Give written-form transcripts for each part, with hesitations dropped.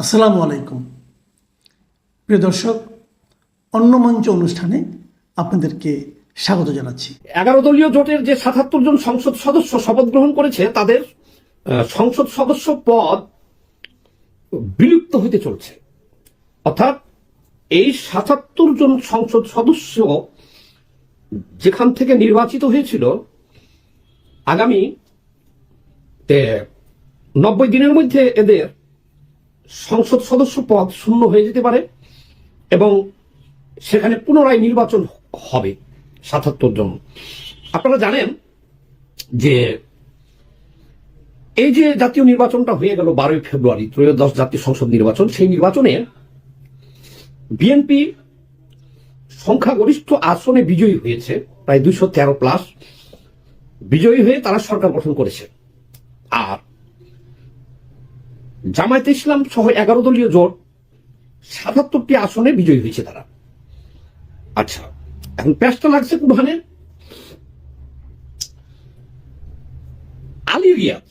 আসসালামু আলাইকুম প্রিয় দর্শক, অন্য মঞ্চ অনুষ্ঠানে আপনাদেরকে স্বাগত জানাচ্ছি। 11 দলীয় জোটের যে 77 জন সংসদ সদস্য শপথ গ্রহণ করেছে তাদের সংসদ সদস্য পদ বিলুপ্ত হতে চলছে। অর্থাৎ এই 77 জন সংসদ সদস্য যেখান থেকে নির্বাচিত হয়েছিল, আগামী 90 দিনের মধ্যে এদের সংসদ সদস্য পদ শূন্য হয়ে যেতে পারে এবং সেখানে পুনরায় নির্বাচন হবে 77 জন। আপনারা জানেন যে এই যে জাতীয় নির্বাচনটা হয়ে গেল 12 ফেব্রুয়ারি, ত্রয়োদশ জাতীয় সংসদ নির্বাচন, সেই নির্বাচনে বিএনপি সংখ্যাগরিষ্ঠ আসনে বিজয়ী হয়েছে, প্রায় 213+ বিজয়ী হয়ে তারা সরকার গঠন করেছে। আর জামায়াতে ইসলাম সহ 11 দলীয় জোট 77টি আসনে বিজয়ী হয়েছে তারা। আচ্ছা, এখন পেশটা লাগছে কোনখানে? আলী রিয়াজ,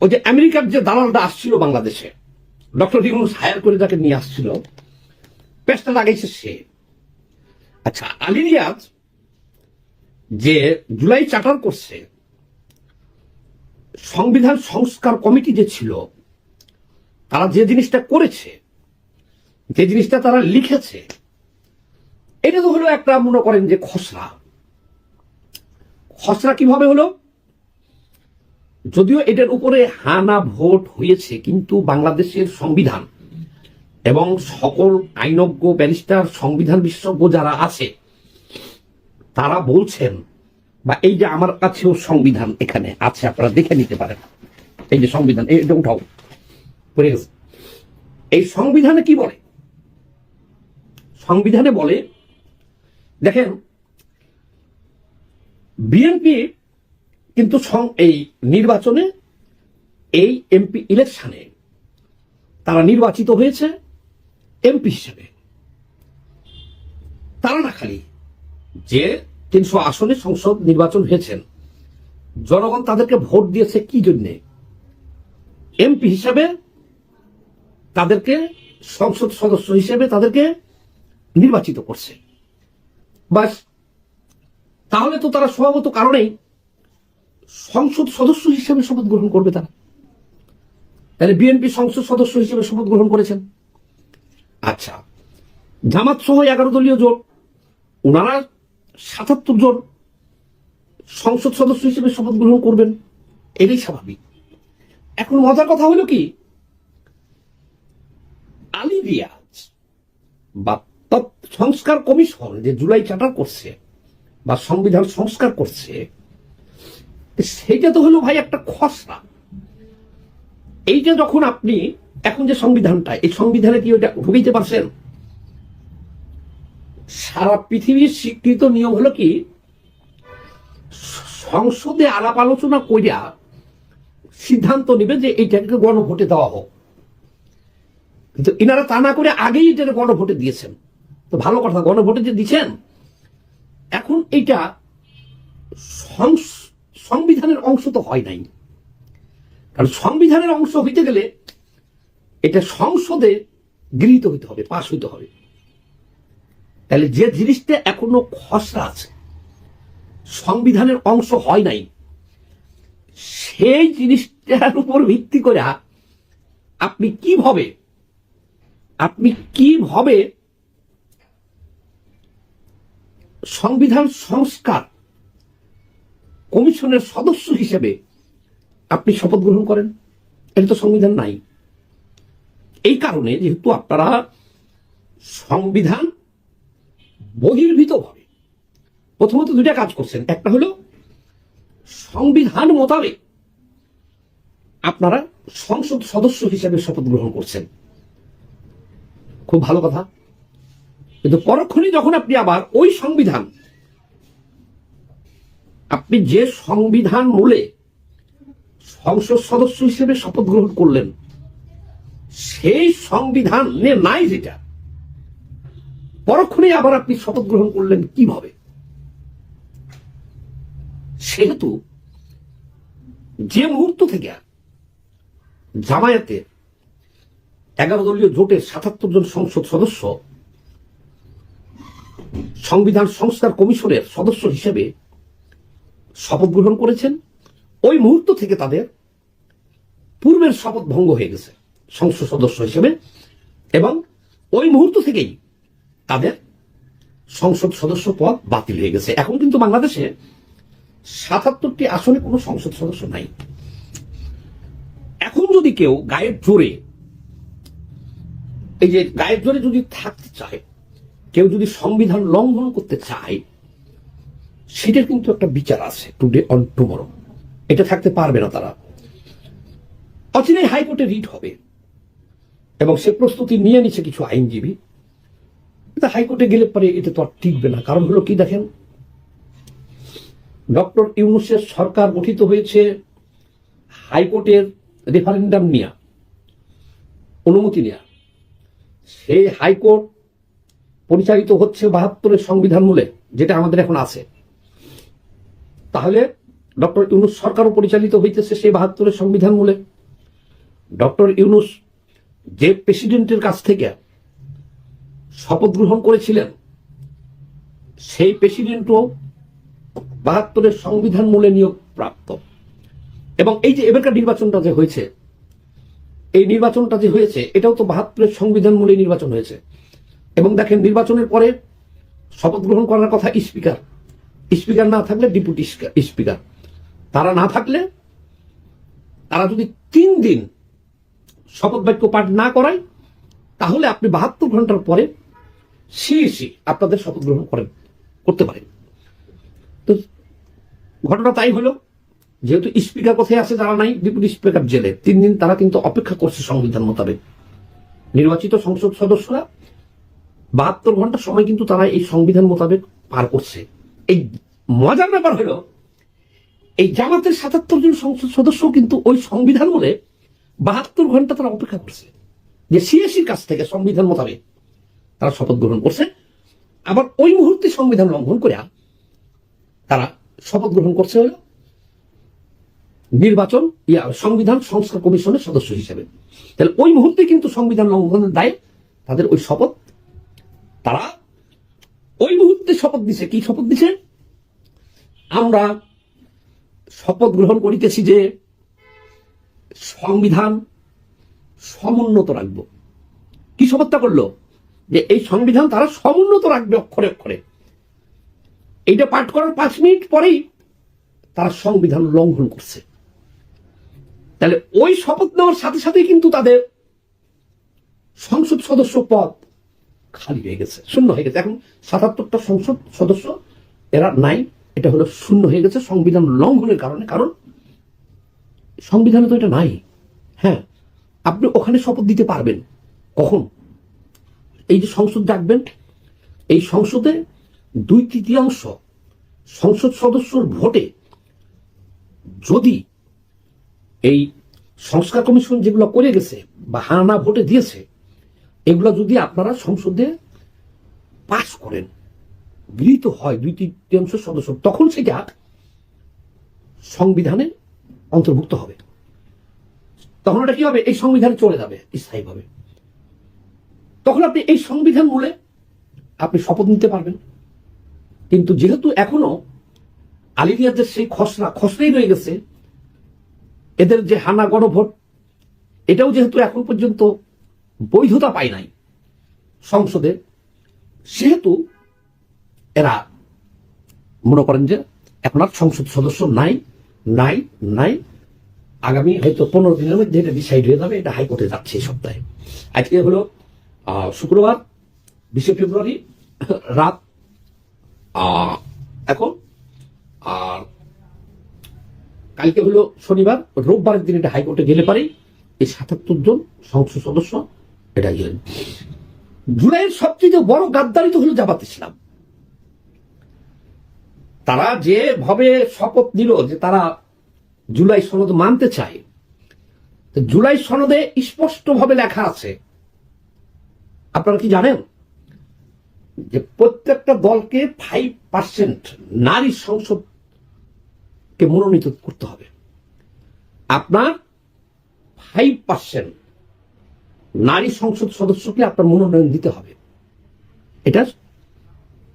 ওই যে আমেরিকার যে দালালটা আসছিল বাংলাদেশে, ডক্টর ইউনূস হায়ার করে যাকে নিয়ে আসছিল, পেশটা লাগাইছে সে। আচ্ছা, আলী রিয়াজ যে জুলাই চার্টার করছে, সংবিধান সংস্কার কমিটি যে ছিল, তারা যে জিনিসটা করেছে, যে জিনিসটা তারা লিখেছে, এটা তো হলো একটা, মনে করেন যে খসড়া। খসড়া কিভাবে হলো? যদিও এটার উপরে হানা ভোট হয়েছে, কিন্তু বাংলাদেশের সংবিধান এবং সকল আইনজ্ঞ, ব্যারিস্টার, সংবিধান বিশেষজ্ঞ যারা আছে, তারা বলছেন, বা এই যে আমার কাছেও সংবিধান এখানে আছে, আপনারা দেখে নিতে পারেন, এই যে সংবিধান, এটা উঠাও, এই সংবিধানে কি বলে? সংবিধানে বলে, দেখেন, বিএনপি কিন্তু এই নির্বাচনে, এই এমপি ইলেকশনে তারা নির্বাচিত হয়েছে এমপি হিসেবে। তারা না, খালি যে 300 আসনে সংসদ নির্বাচন হয়েছেন, জনগণ তাদেরকে ভোট দিয়েছে কি জন্যে? এমপি হিসেবে তাদেরকে, সংসদ সদস্য হিসেবে তাদেরকে নির্বাচিত করছে। বাস, তাহলে তো তারা স্বভাবত কারণেই সংসদ সদস্য হিসেবে শপথ গ্রহণ করবে তারা। তাহলে বিএনপি সংসদ সদস্য হিসেবে শপথ গ্রহণ করেছেন। আচ্ছা, জামাত সহ 11 দলীয় জোট, ওনারা 77 জন সংসদ সদস্য হিসেবে শপথ গ্রহণ করবেন, এটাই স্বাভাবিক। এখন মজার কথা হলো কি, আলী রিয়াজ বা সংস্কার কমিশন যে জুলাই চার্টার করছে বা সংবিধান সংস্কার করছে, সেটা তো হলো ভাই একটা খসড়া। এইটা যখন আপনি, এখন যে সংবিধানটা, এই সংবিধানে কি ওটা ঢুকাইতে পারছেন? সারা পৃথিবীর স্বীকৃত নিয়ম হলো কি, সংসদে আলাপ আলোচনা কইরা সিদ্ধান্ত নেবে যে এইটাকে গণভোটে দেওয়া হোক। কিন্তু ইনারা তা না করে আগেই এটাকে গণভোটে দিয়েছেন। তো ভালো কথা, গণভোটে যে দিচ্ছেন, এখন এইটা সংবিধানের অংশ তো হয় নাই। কারণ সংবিধানের অংশ হইতে গেলে এটা সংসদে গৃহীত হইতে হবে, পাশ হইতে হবে। তাহলে যে জিনিসটা এখনো খসড়া আছে, সংবিধানের অংশ হয় নাই, সেই জিনিসটার উপর ভিত্তি করে আপনি কিভাবে সংবিধান সংস্কার কমিশনের সদস্য হিসেবে আপনি শপথ গ্রহণ করেন? এটা তো সংবিধান নাই। এই কারণে, যেহেতু আপনারা সংবিধান বহির্ভূত ভাবে প্রথমত দুইটা কাজ করছেন, একটা হলো সংবিধান মোতাবেক আপনারা সংসদ সদস্য হিসেবে শপথ গ্রহণ করছেন, খুব ভালো কথা। কিন্তু পরক্ষণে যখন আপনি আবার ওই সংবিধান, আপনি যে সংবিধান মূলে সংসদ সদস্য হিসেবে শপথ গ্রহণ করলেন, সেই সংবিধানে নাই যেটা, পরক্ষণে আবার আপনি শপথ গ্রহণ করলেন কিভাবে? সেহেতু যে মুহূর্ত থেকে জামায়াতের 11 দলীয় জোটের 77 জন সংসদ সদস্য সংবিধান সংস্কার কমিশনের সদস্য হিসেবে শপথ গ্রহণ করেছেন। ওই মুহূর্ত থেকে তাদের পূর্বের শপথ ভঙ্গ হয়ে গেছে সংসদ সদস্য হিসেবে, এবং ওই মুহূর্ত থেকেই তাদের সংসদ সদস্য পদ বাতিল হয়ে গেছে। এখন কিন্তু বাংলাদেশে 77টি আসনে কোনো সংসদ সদস্য নাই। এখন যদি কেউ গায়ের জোরে, এই যে গায়ের জোরে যদি থাকতে চায়, কেউ যদি সংবিধান লঙ্ঘন করতে চায়, সেটার কিন্তু একটা বিচার আছে, টুডে অন টুমরো। এটা থাকতে পারবে না তারা। অচিরেই হাইকোর্টে রিট হবে এবং সে প্রস্তুতি নিয়ে নিচ্ছে কিছু আইনজীবী। কিন্তু হাইকোর্টে গেলে পরে এটা তো আর টিকবে না। কারণ হলো কি, দেখেন, ডক্টর ইউনূসের সরকার গঠিত হয়েছে হাইকোর্টের রেফারেন্ডাম নিয়ে, অনুমতি নেয়া। সেই হাইকোর্ট পরিচালিত হচ্ছে 72-এর সংবিধান মূলে, যেটা আমাদের এখন আছে। তাহলে ডক্টর ইউনূস সরকারও পরিচালিত হইতেছে সেই 72-এর সংবিধান মূলে। ডক্টর ইউনূস যে প্রেসিডেন্টের কাছ থেকে শপথ গ্রহণ করেছিলেন, সেই প্রেসিডেন্টও 72-এর সংবিধান মূলে নিয়োগ প্রাপ্ত। এবং এই যে এবারকার নির্বাচনটা যে হয়েছে, এই নির্বাচনটা যে হয়েছে, এটাও তো 72-এর সংবিধান মূলে নির্বাচন হয়েছে। এবং দেখেন, নির্বাচনের পরে শপথ গ্রহণ করার কথা স্পিকার, স্পিকার না থাকলে ডেপুটি স্পিকার, তারা না থাকলে, তারা যদি 3 দিন শপথ বাক্য পাঠ না করায়, তাহলে আপনি 72 ঘন্টার পরে সিএসি আপনাদের শপথ গ্রহণ করতে পারেন। তো ঘটনা তাই হলো, যেহেতু স্পিকার কোথায় আছে যারা নাই, ডেপুটি স্পিকার জেলে, 3 দিন তারা কিন্তু অপেক্ষা করছে সংবিধান মোতাবেক। নির্বাচিত সংসদ সদস্যরা 72 ঘন্টা সময় কিন্তু তারা এই সংবিধান মোতাবেক পার করছে। এই মজার ব্যাপার হলো, এই জামাতের 77 জন সংসদ সদস্য কিন্তু ওই সংবিধান বলে 72 ঘন্টা তারা অপেক্ষা করছে যে সিএসির কাছ থেকে সংবিধান মোতাবেক তারা শপথ গ্রহণ করছে। আবার ওই মুহূর্তে সংবিধান লঙ্ঘন করে তারা শপথ গ্রহণ করছে হলো নির্বাচন সংবিধান সংস্কার কমিশনের সদস্য হিসেবে। তাহলে ওই মুহূর্তে কিন্তু সংবিধান লঙ্ঘনের দায়ে তাদের ওই শপথ, তারা ওই মুহূর্তে শপথ দিছে। কি শপথ দিছে? আমরা শপথ গ্রহণ করিতেছি যে সংবিধান সমুন্নত রাখবো। কি শপথটা করলো? যে এই সংবিধান তারা সমুন্নত রাখবে অক্ষরে অক্ষরে। এইটা পাঠ করার 5 মিনিট পরেই তারা সংবিধান লঙ্ঘন করছে। তাহলে ওই শপথ নেওয়ার সাথে সাথেই কিন্তু তাদের সংসদ সদস্য পদ খালি হয়ে গেছে, শূন্য হয়ে গেছে। এখন 77টা সংসদ সদস্য এরা নাই, এটা হলো শূন্য হয়ে গেছে সংবিধান লঙ্ঘনের কারণে। কারণ সংবিধানে তো এটা নাই। হ্যাঁ, আপনি ওখানে শপথ দিতে পারবেন কখন? এই যে সংসদ ডাকবেন, এই সংসদে 2/3 সংসদ সদস্যর ভোটে যদি এই সংস্কার কমিশন যেগুলো করে গেছে বা হানা ভোটে দিয়েছে, এগুলো যদি আপনারা সংসদে পাস করেন, গৃহীত হয় 2/3 সদস্য, তখন সেটা সংবিধানে অন্তর্ভুক্ত হবে। তখন ওটা কি হবে? এই সংবিধানে চলে যাবে স্থায়ীভাবে। তখন আপনি এই সংবিধান মূলে আপনি শপথ নিতে পারবেন। কিন্তু যেহেতু এখনো আলিরিয়াদের সেই খসড়াই রয়ে গেছে, এদের যে হানা গণভোট, এটাও যেহেতু এখন পর্যন্ত বৈধতা পায় নাই সংসদে, সেহেতু এরা মনে করেন যে এখন আর সংসদ সদস্য নাই নাই নাই। আগামী হয়তো 15 দিনের মধ্যে এটা ডিসাইড হয়ে যাবে। এটা হাইকোর্টে যাচ্ছে এই সপ্তাহে। আজকে হলো শুক্রবার 20 ফেব্রুয়ারি রাত এখন, আর কালকে হলো শনিবার, রোববারের দিন এটা হাইকোর্টে গেলে পারেই এই 77 জন সংসদ সদস্য এটা গেলেন। জুলাইয়ের সবচেয়ে বড় গাদ্দারি তো হলো জামাত ইসলাম। তারা যেভাবে শপথ নিল যে তারা জুলাই সনদ মানতে চায়, জুলাই সনদে স্পষ্টভাবে লেখা আছে, আপনারা কি জানেন যে প্রত্যেকটা দলকে 5% নারী সংসদকে মনোনীত করতে হবে। আপনার 5% নারী সংসদ সদস্যকে আপনার মনোনয়ন দিতে হবে। এটা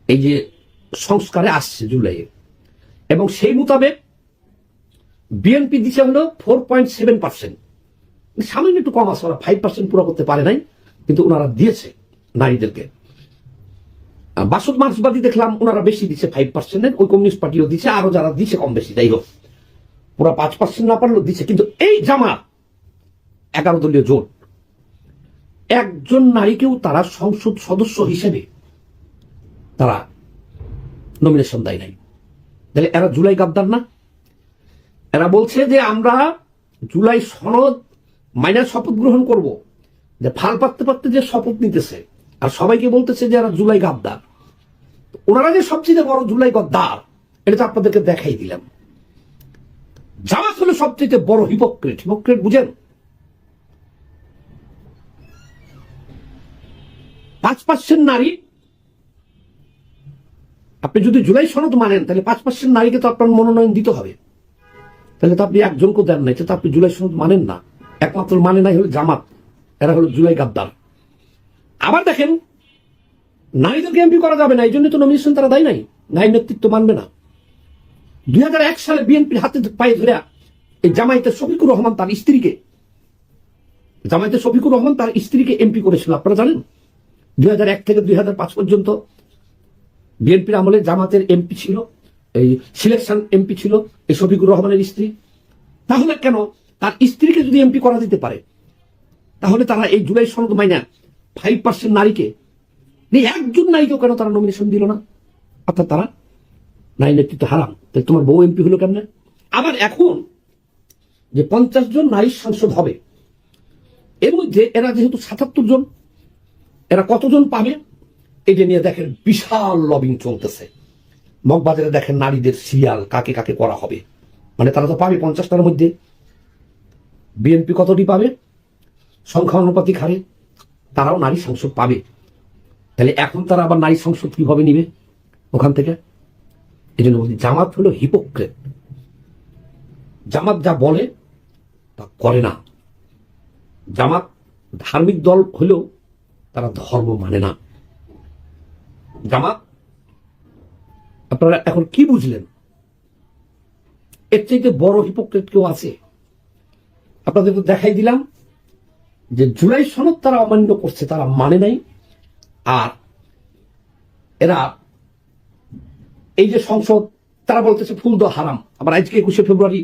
এই যে সংস্কারে আসছে জুলাইয়ে, এবং সেই মোতাবেক বিএনপি দিচ্ছে হলো 4.7%, সামান্য একটু কম আছে, ওরা 5% পুরো করতে পারে নাই, কিন্তু ওনারা দিয়েছে নারীদেরকে। বাসদ মার্ক্সবাদী দেখলাম ওনারা বেশি দিচ্ছে, 5%, ওই কমিউনিস্ট পার্টিও দিচ্ছে, আরো যারা দিচ্ছে কম বেশি, যাই হোক পুরো 5% না পারলেও দিচ্ছে। কিন্তু এই জামাত 11 দলীয় জোট, একজন নারীকেও তারা সংসদ সদস্য হিসেবে তারা নমিনেশন দেয় নাই। তাহলে এরা জুলাই গাদ্দার না? এরা বলছে যে আমরা জুলাই সনদ মাইনার শপথ গ্রহণ করব, যে ফাল পাততে পারতে যে শপথ নিতেছে আর সবাইকে বলতেছে যে এরা জুলাই গাদ্দার। ওনারা যে সবচেয়ে বড় জুলাই গাদ্দার, এটা তো আপনাদেরকে দেখাই দিলাম। জামাত হলো সবচেয়ে বড় হিপোক্রেট। হিপোক্রেট বুঝেন? 5% নারী, আপনি যদি জুলাই সনদ মানেন তাহলে 5% নারীকে তো আপনার মনোনয়ন দিতে হবে। তাহলে তো আপনি একজনকে দেন নাই, তো আপনি জুলাই সনদ মানেন না। একমাত্র মানে নাই হলো জামাত, এরা হলো জুলাই গাদ্দার। আবার দেখেন, নারীদেরকে এমপি করা যাবে না, এই জন্য তো নমিনেশন তারা দেয় নাই, নারী নেতৃত্ব মানবে না। 2001 সালে বিএনপির হাতে পায়ে ধরে এই জামায়াতের শফিকুর রহমান তার স্ত্রীকে এমপি করেছিল, আপনারা জানেন? 2001 থেকে 2005 পর্যন্ত বিএনপির আমলে জামাতের এমপি ছিল, এই সিলেকশন এমপি ছিল এই শফিকুর রহমানের স্ত্রী। তাহলে কেন তার স্ত্রীকে যদি এমপি করা দিতে পারে, তাহলে তারা এই জুলাই সনদ মাইনা 5% নারীকে, একজন নারীকেও কেন তারা নমিনেশন দিল না? অর্থাৎ তারা নারী নেতৃত্ব হারাম। তাই তোমার বউ এমপি হলো কেমনে? আবার এখন যে 50 জন নারী সাংসদ হবে, এর মধ্যে এরা যেহেতু 77 জন, এরা কতজন পাবে এটা নিয়ে দেখেন বিশাল লবিং চলতেছে। মগবাজারে দেখেন নারীদের সিরিয়াল, কাকে কাকে করা হবে, মানে তারা তো পাবে 50টার মধ্যে। বিএনপি কতটি পাবে সংখ্যা অনুপাতিক হারে, তারাও নারী সংসদ পাবে। তাহলে এখন তারা আবার নারী সংসদ কিভাবে নিবে ওখান থেকে? এই জন্য বলছি জামাত হলো হিপোক্রেট। জামাত যা বলে তা করে না। জামাত ধার্মিক দল হলেও তারা ধর্ম মানে না। জামাত, আপনারা এখন কি বুঝলেন? এর চাইতে বড় হিপোক্রেট কেউ আছে? আপনাদের তো দেখাই দিলাম যে জুলাই সনদ তারা অমান্য করছে, তারা মানে নাই। আর এরা এই যে সংসদ, তারা বলতেছে ফুল দেওয়া হারাম। আবার আজকে 21শে ফেব্রুয়ারি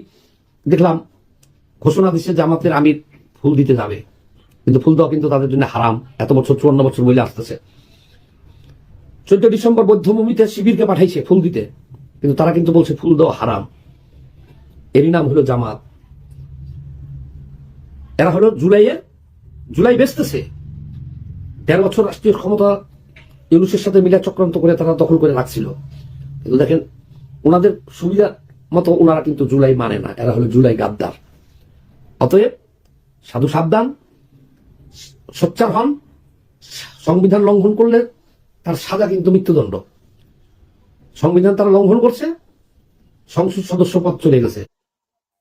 দেখলাম ঘোষণা দিচ্ছে জামাতের আমির ফুল দিতে যাবে, কিন্তু ফুল দেওয়া কিন্তু তাদের জন্য হারাম। এত বছর 54 বছর বলে আসতেছে। 14 ডিসেম্বর বৌদ্ধভূমিতে শিবিরকে পাঠাইছে ফুল দিতে, কিন্তু তারা কিন্তু বলছে ফুল দেওয়া হারাম। এরই নাম হলো জামাত। এরা হলো জুলাই বেচতেছে। 13 বছর রাষ্ট্রীয় ক্ষমতা ইউনূসের সাথে মিলে চক্রান্ত করে তারা দখল করে রাখছিল, কিন্তু দেখেন ওনাদের সুবিধা মতো ওনারা কিন্তু জুলাই মানে না। এরা হলো জুলাই গাদ্দার। অতএব সাধু সাবধান, সোচ্চার হন। সংবিধান লঙ্ঘন করলে তার সাজা কিন্তু মৃত্যুদণ্ড। সংবিধান তারা লঙ্ঘন করছে, সংসদ সদস্য পদ চলে গেছে।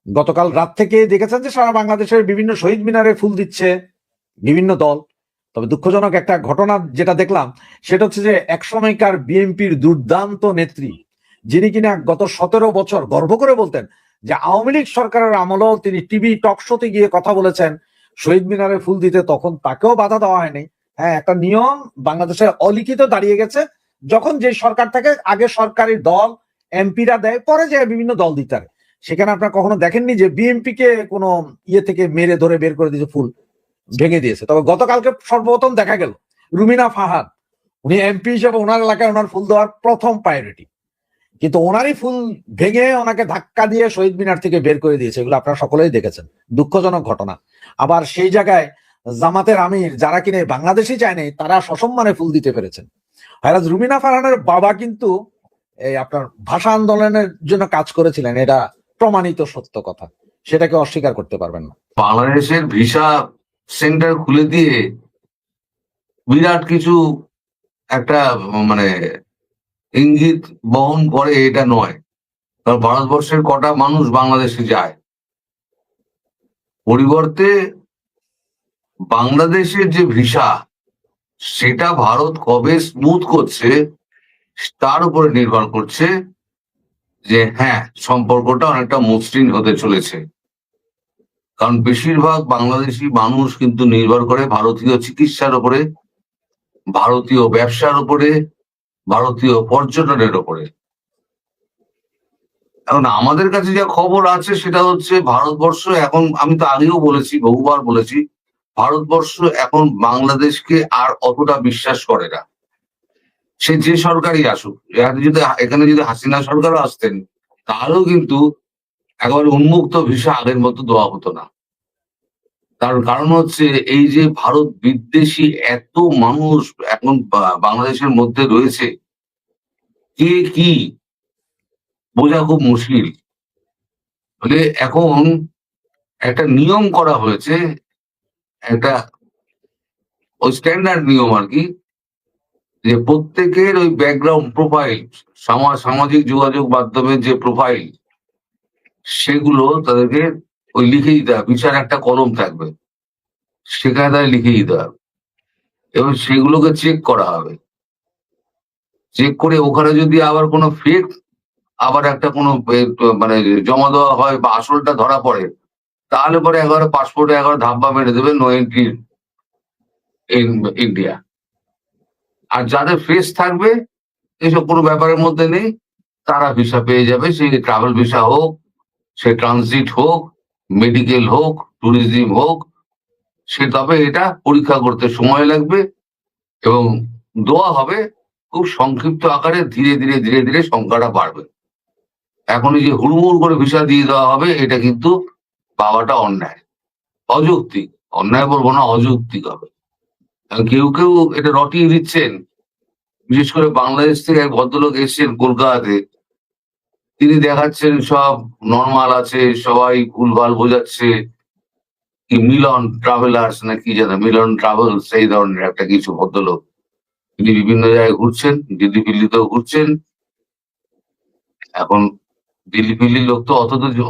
গতকাল রাত থেকে দেখেছেন যে সারা বাংলাদেশের বিভিন্ন শহীদ মিনারে ফুল দিচ্ছে বিভিন্ন দল। তবে দুঃখজনক একটা ঘটনা যেটা দেখলাম সেটা হচ্ছে যে একসময়কার বিএনপির দুর্দান্ত নেত্রী, যিনি কিনা গত 17 বছর গর্ব করে বলতেন যে আওয়ামী লীগ সরকারের আমলেও তিনি টিভি টক শোতে গিয়ে কথা বলেছেন শহীদ মিনারে ফুল দিতে, তখন তাকেও বাধা দেওয়া হয়নি। হ্যাঁ, একটা নিয়ম বাংলাদেশে অলিখিত দাঁড়িয়ে গেছে, যখন যে সরকার থাকে আগে সরকারি দল এমপিরা দেয়, পরে যে বিভিন্ন দল দিতে পারে। সেখানে আপনারা কখনো দেখেননি যে বিএনপি কে কোনো ইয়ে থেকে মেরে ধরে বের করে দিয়েছে, ফুল ভেঙে দিয়েছে। তবে গতকালকে সর্বপ্রথম দেখা গেল রুমিনা ফাহাদ, উনি এমপি হিসেবে ওনার এলাকায় ওনার ফুল দেওয়ার প্রথম প্রায়োরিটি, কিন্তু ওনারই ফুল ভেঙে ওনাকে ধাক্কা দিয়ে শহীদ মিনার থেকে বের করে দিয়েছে। এগুলো আপনারা সকলেই দেখেছেন, দুঃখজনক ঘটনা। আবার সেই জায়গায় জামাতের আমির, যারা কিনে বাংলাদেশই চায়নি, তারা সসম্মানে ফুল দিতে পেরেছেন। আর রুমিনা ফারহানের বাবা কিন্তু এই আপনার ভাষা আন্দোলনের জন্য কাজ করেছিলেন, এটা প্রমাণিত সত্য কথা, সেটাকে অস্বীকার করতে পারবেন না। বাংলাদেশের ভিসা সেন্টার খুলে দিয়ে বিরাট কিছু একটা মানে ইঙ্গিত বহন করে, এটা নয়। কারণ ভারতবর্ষের কটা মানুষ বাংলাদেশে যায়, পরিবর্তে বাংলাদেশের যে ভিসা, সেটা ভারত কবে স্মুথ করছে তার উপরে নির্ভর করছে যে হ্যাঁ, সম্পর্কটা অনেকটা মসৃণ হতে চলেছে। কারণ বেশিরভাগ বাংলাদেশি মানুষ কিন্তু নির্ভর করে ভারতীয় চিকিৎসার উপরে, ভারতীয় ব্যবসার উপরে, ভারতীয় পর্যটনের উপরে। এখন আমাদের কাছে যা খবর আছে সেটা হচ্ছে ভারতবর্ষ এখন, আমি তো আগেও বলেছি, বহুবার বলেছি, ভারতবর্ষ এখন বাংলাদেশকে আর অতটা বিশ্বাস করে না। সে যে সরকারই আসুক, এখানে যদি হাসিনা সরকারও আসতেন, তাহলেও কিন্তু একেবারে উন্মুক্ত ভিসা আগের মতো দেওয়া হতো না। তার কারণ হচ্ছে এই যে ভারত বিদ্বেষী এত মানুষ এখন বাংলাদেশের মধ্যে রয়েছে, কে কি বোঝা খুব মুশকিল। ফলে এখন একটা নিয়ম করা হয়েছে, একটা ওই স্ট্যান্ডার্ড নিয়ম আর কি, যে প্রত্যেকের ওই ব্যাকগ্রাউন্ড প্রোফাইল, সামাজিক যোগাযোগ মাধ্যমের যে প্রোফাইল, সেগুলো তাদেরকে ওই লিখে দিতে হবে। বিচার একটা কলম থাকবে, সেখানে তাদের লিখে দিতে হবে এবং সেগুলোকে চেক করা হবে। চেক করে ওখানে যদি আবার কোনো ফেক আবার একটা কোনো মানে জমা দেওয়া হয় বা আসলটা ধরা পড়ে, তাহলে পরে একবার পাসপোর্টে একবার ধাপ্পা মেরে দেবে, নো এন্ট্রি ইন ইন্ডিয়া। আর যাদের ফেস থাকবে, এসব কোনো ব্যাপারের মধ্যে নেই, তারা ভিসা পেয়ে যাবে। সেই ট্রাভেল ভিসা হোক, সে ট্রানজিট হোক, মেডিকেল হোক, ট্যুরিজম হোক, সে তবে এটা পরীক্ষা করতে সময় লাগবে এবং দেওয়া হবে খুব সংক্ষিপ্ত আকারে। ধীরে ধীরে ধীরে ধীরে সংখ্যাটা বাড়বে। এখন এই যে হুড়মুড় করে ভিসা দিয়ে দেওয়া হবে, এটা কিন্তু পাওয়াটা অন্যায়, অযৌক্তিক। অন্যায় বলবো না, অযৌক্তিক হবে। কেউ কেউ এটা রটিয়ে দিচ্ছেন। বিশেষ করে বাংলাদেশ থেকে এক ভদ্রলোক এসেছেন কলকাতাতে, তিনি দেখাচ্ছেন সব নর্মাল আছে, সবাই ভুলভাল বোঝাচ্ছে, কি মিলন ট্রাভেলার্স না কি জানে, মিলন ট্রাভেলস, এই ধরনের একটা কিছু ভদ্রলোক। তিনি বিভিন্ন জায়গায় ঘুরছেন, দিল্লি ফিল্লিতেও ঘুরছেন। এখন দিল্লি ফিল্লির লোক তো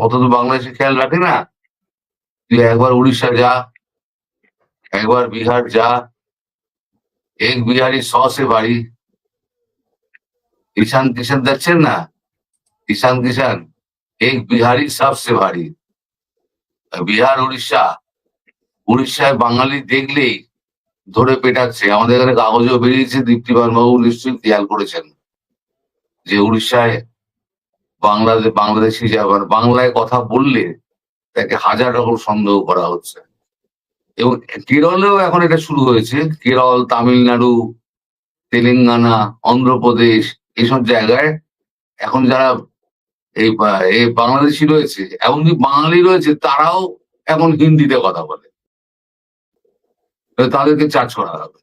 অত তো বাংলাদেশে খেয়াল রাখে না। তুই একবার উড়িষ্যা যা, একবার বিহার যা, এক বিহারি 100 সে বাড়ি। ঈশান কিষান দেখছেন না, ঈশান কিষান, এক বিহারি সবসে ভারী। বিহার, উড়িষ্যায় বাঙালি দেখলেই ধরে পেটাচ্ছে। আমাদের এখানে কাগজেও বেরিয়েছে, দীপ্তিমান বাবু নিশ্চয়ই খেয়াল করেছেন, যে উড়িষ্যায় বাংলাদেশি যাবার বাংলায় কথা বললে তাকে 1000 রকম সন্দেহ করা হচ্ছে। এবং কেরলেও এখন এটা শুরু হয়েছে। কেরল, তামিলনাড়ু, তেলেঙ্গানা, অন্ধ্রপ্রদেশ, এইসব জায়গায় এখন যারা এই বাংলাদেশি রয়েছে, এমনকি বাঙালি রয়েছে, তারাও এখন হিন্দিতে কথা বলে। তাদেরকে চার্জ করা হবে।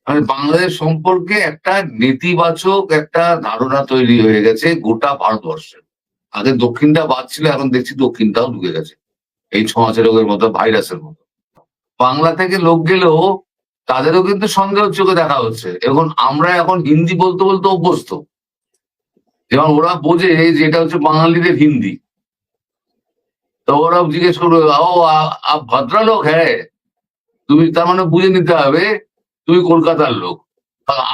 মানে বাংলাদেশ সম্পর্কে একটা নেতিবাচক একটা ধারণা তৈরি হয়ে গেছে গোটা ভারতবর্ষে। আগে দক্ষিণটা বাদ ছিল, এখন দেখছি দক্ষিণটাও ঢুকে গেছে এই ছোঁয়াচে রোগের মতো, ভাইরাসের মতো। বাংলা থেকে লোক গেলেও তাদেরও কিন্তু সন্দেহ চোখে দেখা হচ্ছে। এখন আমরা এখন হিন্দি বলতে বলতে অভ্যস্ত। যেমন ওরা বোঝে যে এটা হচ্ছে বাঙালিদের হিন্দি, তো ওরা জিজ্ঞেস করবে, ও আপ ভদ্রলোক হ্যাঁ, তুমি তার মানে বুঝে নিতে হবে তুমি কলকাতার লোক।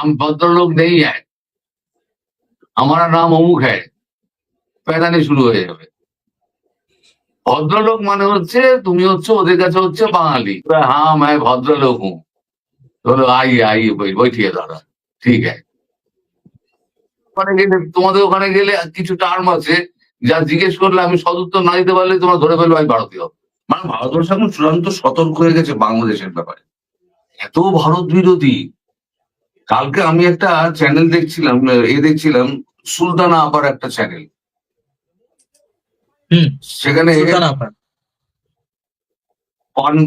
আমি ভদ্রলোক নেই হ্যাঁ, আমার নাম অমুক হ্যাঁ, প্যাদানি শুরু হয়ে যাবে। ভদ্রলোক মানে হচ্ছে তুমি হচ্ছে ওদের কাছে হচ্ছে বাঙালি। হ্যাঁ, मैं ভদ্রলোক হুঁ। বলো আইয়ে আইয়ে বৈঠিয়ে দাঁড়া, ঠিক আছে। ওখানে গেলে, তোমাদের ওখানে গেলে কিছু টার্ম আছে যা জিজ্ঞেস করলে আমি সদুত্তর না দিতে পারলে তোমরা ধরে ফেলবে আমি ভারতীয়। মানে ভারতবর্ষ এখন চূড়ান্ত সতর্ক হয়ে গেছে বাংলাদেশের ব্যাপারে। এত ভারত বিরোধী। কালকে আমি একটা চ্যানেল দেখছিলাম, সুলতানা আপার একটা চ্যানেল। সেখানে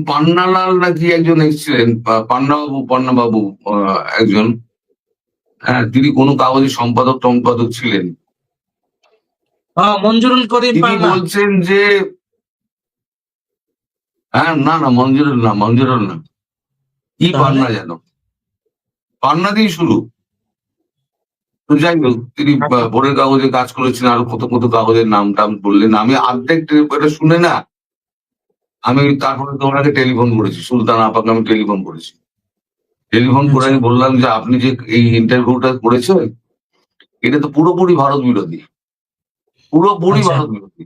পান্নালাল নাকি একজন এসেছিলেন, পান্নাবাবু একজন, হ্যাঁ, তিনি কোনো কাগজের সম্পাদক ছিলেন। মঞ্জুরুল করিম তিনি পান্না। বলছেন যে হ্যাঁ, না মঞ্জুরুল না, কি পান্না যেন, পান্না দিয়ে শুরু। তো যাই হোক, তিনি ভোরের কাগজে কাজ করেছেন, আরো কত কত কাগজের নাম টাম বললেন। আমি অর্ধেক এটা শুনে না আমি তারপরে তো ওনাকে টেলিফোন করেছি, সুলতান আপাকে আমি টেলিফোন করেছি। টেলিফোন করে আমি বললাম যে আপনি যে এই ইন্টারভিউটা করেছেন এটা তো পুরোপুরি ভারত বিরোধী, পুরোপুরি আচ্ছা। ভারত বিরোধী।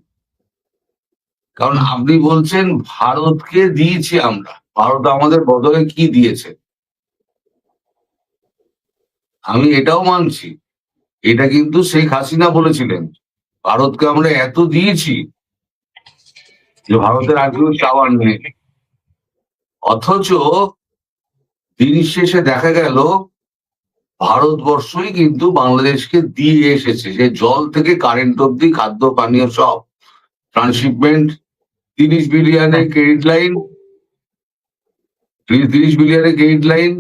কারণ আপনি বলছেন ভারতকে দিয়েছি আমরা, ভারত আমাদের বদলে কি দিয়েছে। আমি এটাও মানছি, এটা কিন্তু শেখ হাসিনা বলেছিলেন ভারতকে আমরা এত দিয়েছি যে ভারতের আর কেউ চাওয়ার নেই। অথচ দিন শেষে দেখা গেল ভারতবর্ষই কিন্তু বাংলাদেশকে দিয়ে এসেছে, যে জল থেকে কারেন্ট অব্দি, খাদ্য পানীয় সব ট্রান্সশিপমেন্ট। 30 বিলিয়নের ক্রেডিট লাইন, 30 বিলিয়নের ক্রেডিট লাইন।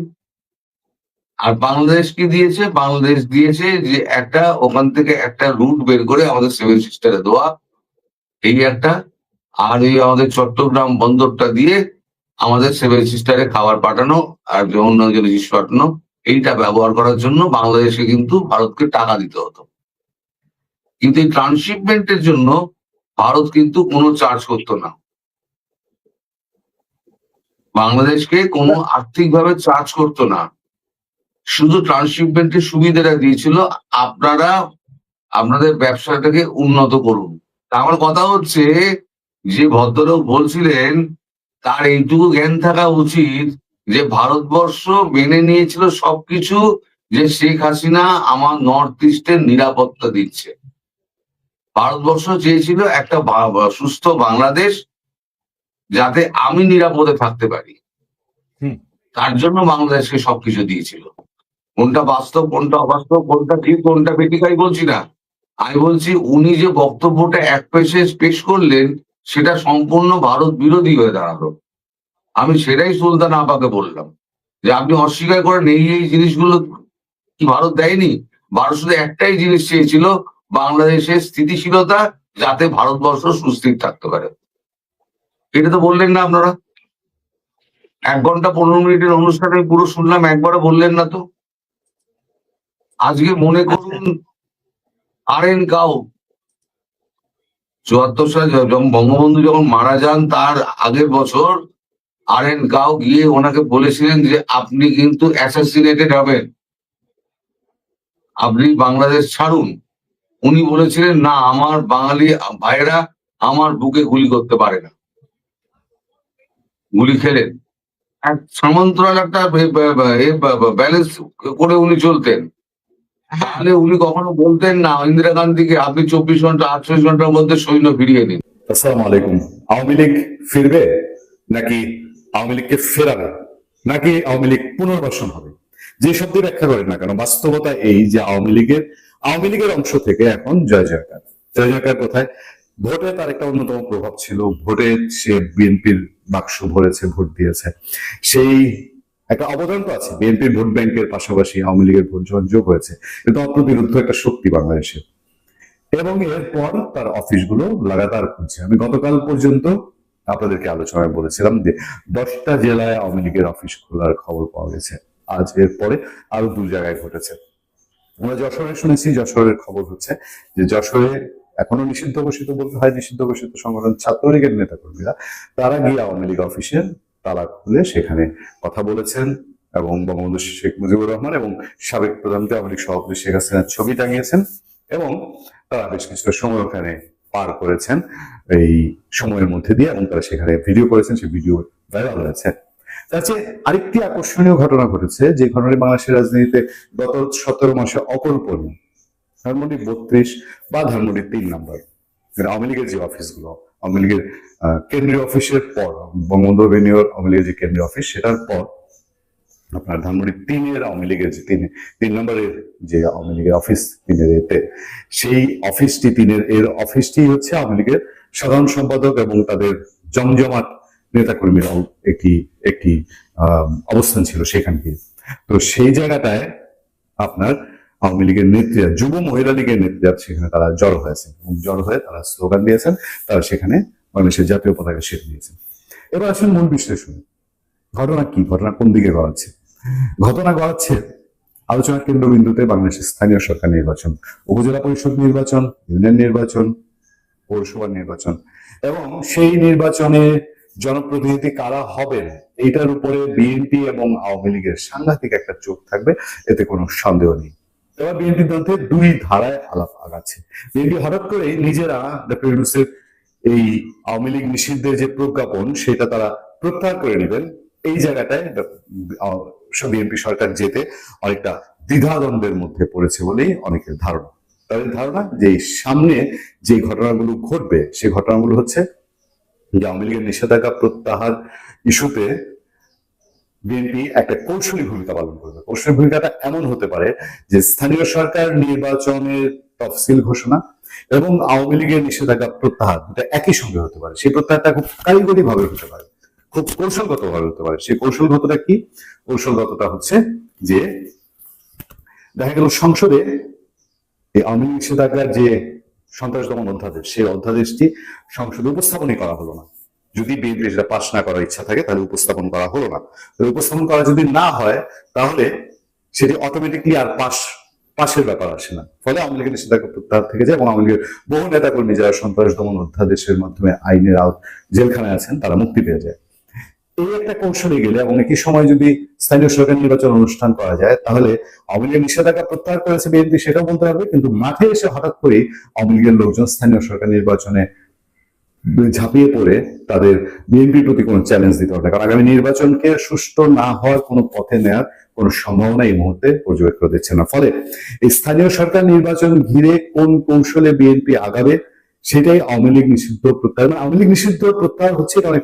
আর বাংলাদেশ কি দিয়েছে? বাংলাদেশ দিয়েছে যে একটা ওখান থেকে একটা রুট বের করে আমাদের সেভেন সিস্টারে দেওয়া, এই একটা। আর এই আমাদের চট্টগ্রাম বন্দরটা দিয়ে আমাদের সেভেন সিস্টারে খাবার পাঠানো আর অন্যান্য জিনিস পাঠানো, এইটা ব্যবহার করার জন্য বাংলাদেশে কিন্তু ভারতকে টাকা দিতে হতো। কিন্তু এই ট্রান্সশিপমেন্টের জন্য ভারত কিন্তু কোনো চার্জ করতো না, বাংলাদেশকে কোনো আর্থিকভাবে চার্জ করতো না, শুধু ট্রান্সশিপমেন্টের সুবিধাটা দিয়েছিল, আপনারা আপনাদের ব্যবসাটাকে উন্নত করুন। তা আমার কথা হচ্ছে, যে ভদ্রলোক বলছিলেন তার এইটুকু জ্ঞান থাকা উচিত যে ভারতবর্ষ মেনে নিয়েছিল সবকিছু, যে শেখ হাসিনা আমার নর্থ ইস্টের নিরাপত্তা দিচ্ছে। ভারতবর্ষ চেয়েছিল একটা সুস্থ বাংলাদেশ, যাতে আমি নিরাপদে থাকতে পারি। হুম। তার জন্য বাংলাদেশকে সবকিছু দিয়েছিল। কোনটা বাস্তব, কোনটা অবাস্তব, কোনটা ঠিক, কোনটা বেটিকাই বলছি না। আমি বলছি উনি যে বক্তব্যটা এক পেশে পেশ করলেন সেটা সম্পূর্ণ ভারত বিরোধী হয়ে দাঁড়ালো। আমি সেটাই সুলতান আপাকে বললাম যে আপনি অস্বীকার করেন এই জিনিসগুলো কি ভারত দেয়নি? ভারত শুধু একটাই জিনিস চেয়েছিল, বাংলাদেশের স্থিতিশীলতা, যাতে ভারতবর্ষ সুস্থির থাকতে পারে। এটা তো বললেন না আপনারা। 1 ঘন্টা 15 মিনিটের অনুষ্ঠানে পুরো শুনলাম, একবারও বললেন না তো। আজকে মনে করুন আরএন কাউ 74 সালে যখন বঙ্গবন্ধু যখন মারা যান তার আগের বছর আরএন কাউ গিয়ে ওনাকে বলেছিলেন যে আপনি কিন্তু অ্যাসাসিনেটেড হবেন, আপনি বাংলাদেশ ছাড়ুন। উনি বলেছিলেন না, আমার বাঙালি ভাইয়েরা আমার বুকে গুলি করতে পারে না, গুলি খেলেন। এক সমান্তরাল একটা ব্যালেন্স করে উনি চলতেন। তাহলে উনি কখনো বলতেন না ইন্দিরা গান্ধীকে আপনি 24 ঘন্টা 48 ঘন্টার মধ্যে সৈন্য ফিরিয়ে নিন। আসসালামু আলাইকুম। আওয়ামী লীগ ফিরবে নাকি আওয়ামী লীগকে ফেরাবে নাকি আওয়ামী লীগ পুনর্বাসন হবে, যে শব্দে ব্যাখ্যা করেন না কেন, বাস্তবতা এই যে আওয়ামী লীগের অংশ থেকে এখন জয় জয়কার। জয় জয়কার কোথায়? ভোটে তার একটা অন্যতম প্রভাব ছিল, ভোটে সে বিএনপির বাক্স ভরেছে, ভোট দিয়েছে, সেই একটা অবদান তো আছে। বিএনপির ভোট ব্যাংকের পাশাপাশি আওয়ামী লীগের ভোট যখন যোগ হয়েছে, কিন্তু অপ্রতিরোধ্য একটা শক্তি বাংলাদেশে। এবং এরপর তার অফিসগুলো লাগাতার খুলছে। আমি গতকাল পর্যন্ত আপনাদেরকে আলোচনায় বলেছিলাম যে 10টা জেলায় আওয়ামী লীগের অফিস খোলার খবর পাওয়া গেছে। আজ এরপরে আরো 2 জায়গায় ঘটেছে। আমরা যশোরে শুনেছি, যশোরের খবর হচ্ছে যে যশোরে এখনো নিষিদ্ধ ঘোষিত, বলতে হয় নিষিদ্ধ ঘোষিত সংগঠন ছাত্রলীগের নেতা কর্মীরা তারা গিয়ে আওয়ামী লীগ অফিসের তালা খুলে সেখানে কথা বলেছেন এবং বঙ্গবন্ধু শেখ মুজিবুর রহমান এবং সাবেক প্রধানমন্ত্রী আওয়ামী লীগ সভাপতি শেখ হাসিনার ছবি টাঙিয়েছেন এবং তারা বেশ কিছুটা সময় ওখানে পার করেছেন এই সময়ের মধ্যে দিয়ে, এবং তারা সেখানে ভিডিও করেছেন, সেই ভিডিও ভাইরাল হয়েছে। তার চেয়ে আরেকটি আকর্ষণীয় ঘটনা ঘটেছে, যে ঘটনাটি বাংলাদেশের রাজনীতিতে গত 17 মাসে অকল্পনীয়। ধানমন্ডি 32 বা ধানমন্ডি 3 নম্বর আওয়ামী লীগের যে অফিসগুলো, আওয়ামী লীগের কেন্দ্রীয় অফিসের পর, বঙ্গবন্ধু এভিনিউর আওয়ামী লীগের যে কেন্দ্রীয় অফিস, সেটার পর আপনার ধানমন্ডি 3-এর আওয়ামী লীগের যে 3 নম্বরের যে আওয়ামী লীগের অফিস 3-এর এতে, সেই অফিসটি 3-এর এর অফিসটি হচ্ছে আওয়ামী লীগের সাধারণ সম্পাদক এবং তাদের জমজমাট নেতাকর্মীর একটি অবস্থান ছিল সেখানকে। তো সেই জায়গাটায় আপনার আওয়ামী লীগের নেত্রীরা, যুব মহিলা লীগের নেত্রীরা সেখানে তারা জড়ো হয়েছেন এবং জড়ো হয়ে তারা স্লোগান দিয়েছেন, তারা সেখানে বাংলাদেশের জাতীয় পতাকা সেটে দিয়েছেন। এবার আসলে মূল বিশ্লেষণ, ঘটনা কি, ঘটনা কোন দিকে গড়াচ্ছে? ঘটনা গড়াচ্ছে আলোচনার কেন্দ্রবিন্দুতে বাংলাদেশের স্থানীয় সরকার নির্বাচন, উপজেলা পরিষদ নির্বাচন, ইউনিয়ন নির্বাচন, পৌরসভা নির্বাচন, এবং সেই নির্বাচনে জনপ্রতিনিধি কারা হবেন এইটার উপরে বিএনপি এবং আওয়ামী লীগের সাংঘাতিক একটা চোখ থাকবে, এতে কোনো সন্দেহ নেই। এবার বিএনপির মধ্যে দুই ধারায় আলাপ আগাচ্ছে। বিএনপি হঠাৎ করে নিজেরা ডক্টর ইউনূসের এই আওয়ামী লীগ নিষিদ্ধের যে প্রজ্ঞাপন সেটা তারা প্রত্যাহার করে নেবেন, এই জায়গাটায় বিএনপি সরকার যেতে অনেকটা দ্বিধাদ্বন্দ্বের মধ্যে পড়েছে বলেই অনেকের ধারণা। তাদের ধারণা যে সামনে যে ঘটনাগুলো ঘটবে সেই ঘটনাগুলো হচ্ছে যে আওয়ামী লীগের নিষেধাজ্ঞা প্রত্যাহার ইস্যুতে বিএনপি একটা কৌশলী ভূমিকা পালন করবে। কৌশলী ভূমিকাটা এমন হতে পারে যে স্থানীয় সরকার নির্বাচনের তফসিল ঘোষণা এবং আওয়ামী লীগের নিষেধাজ্ঞা প্রত্যাহার দুটা একই সঙ্গে হতে পারে। সেই প্রত্যাহারটা খুব কারিগরি ভাবে হতে পারে, খুব কৌশলগত ভাবে হতে পারে। সেই কৌশলগতটা কি? কৌশলগতটা হচ্ছে যে দেখা গেল সংসদে এই আওয়ামী লীগ নিষেধাজ্ঞার যে সন্ত্রাস দমন অধ্যাদেশ, সেই অধ্যাদেশটি সংসদে উপস্থাপনই করা হলো না। যদি বিএনপি সেটা পাশ না করার ইচ্ছা থাকে তাহলে উপস্থাপন করা হলো না। উপস্থাপন করা যদি না হয় তাহলে সেটি অটোমেটিকলি আর পাশের ব্যাপার আসে না। ফলে আওয়ামী লীগের নিষেধাজ্ঞা প্রত্যাহার থেকে যায় এবং আওয়ামী লীগের বহু নেতাকর্মী যারা সন্ত্রাস দমন অধ্যাদেশের মাধ্যমে আইনের জেলখানায় আছেন তারা মুক্তি পেয়ে যায়। এই একটা কৌশলে গেলে এবং একই সময় যদি স্থানীয় সরকার নির্বাচন অনুষ্ঠান করা যায় তাহলে আওয়ামী লীগের নিষেধাজ্ঞা প্রত্যাহার করেছে বিএনপি সেটাও বলতে পারবে, কিন্তু মাঠে এসে হঠাৎ করে আওয়ামী লীগের লোকজন স্থানীয় সরকার নির্বাচনে ঝাঁপিয়ে পড়ে তাদের বিএনপির প্রতি কোনো চ্যালেঞ্জ দিতে হবে, কারণ আগামী নির্বাচনকে সুষ্ঠু না হওয়ার কোনো পথে নেওয়ার কোনো সম্ভাবনা এই মুহূর্তে পর্যবেক্ষণ দিচ্ছে না। ফলে এই স্থানীয় সরকার নির্বাচন ঘিরে কোন কৌশলে বিএনপি আগাবে সেটাই আওয়ামী লীগ নিষিদ্ধ প্রত্যাহার, আওয়ামী লীগ নিষিদ্ধ প্রত্যাহার হচ্ছে এটা অনেক